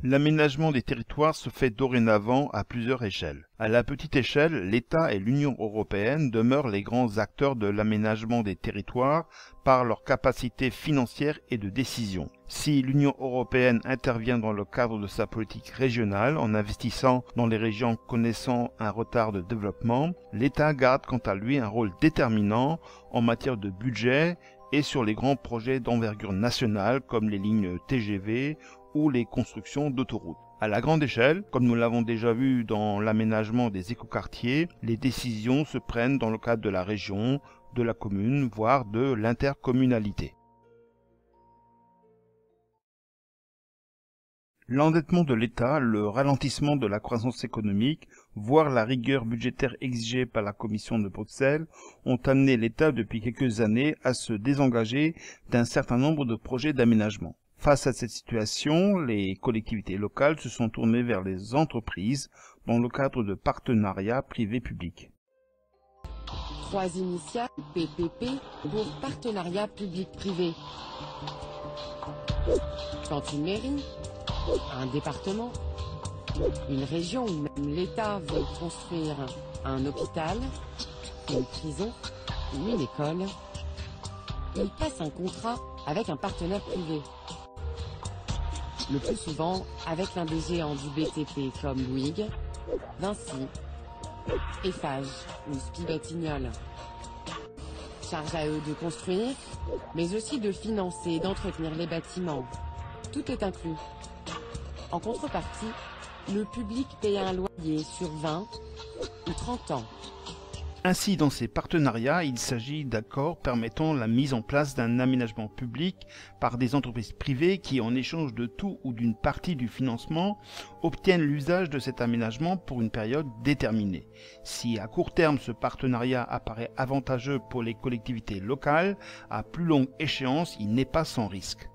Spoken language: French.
L'aménagement des territoires se fait dorénavant à plusieurs échelles. À la petite échelle, l'État et l'Union européenne demeurent les grands acteurs de l'aménagement des territoires par leur capacité financière et de décision. Si l'Union européenne intervient dans le cadre de sa politique régionale en investissant dans les régions connaissant un retard de développement, l'État garde quant à lui un rôle déterminant en matière de budget et sur les grands projets d'envergure nationale comme les lignes TGV ou les constructions d'autoroutes. À la grande échelle, comme nous l'avons déjà vu dans l'aménagement des écoquartiers, les décisions se prennent dans le cadre de la région, de la commune, voire de l'intercommunalité. L'endettement de l'État, le ralentissement de la croissance économique, voire la rigueur budgétaire exigée par la Commission de Bruxelles, ont amené l'État depuis quelques années à se désengager d'un certain nombre de projets d'aménagement. Face à cette situation, les collectivités locales se sont tournées vers les entreprises dans le cadre de partenariats privés-publics. 3 initiales PPP pour partenariat public-privé. Quand une mairie, un département, une région ou même l'État veut construire un hôpital, une prison ou une école, il passe un contrat avec un partenaire privé. Le plus souvent avec l'un des géants du BTP comme Bouygues, Vinci, Eiffage ou Spigotignol. Charge à eux de construire, mais aussi de financer et d'entretenir les bâtiments. Tout est inclus. En contrepartie, le public paye un loyer sur 20 ou 30 ans. Ainsi, dans ces partenariats, il s'agit d'accords permettant la mise en place d'un aménagement public par des entreprises privées qui, en échange de tout ou d'une partie du financement, obtiennent l'usage de cet aménagement pour une période déterminée. Si à court terme ce partenariat apparaît avantageux pour les collectivités locales, à plus longue échéance, il n'est pas sans risque.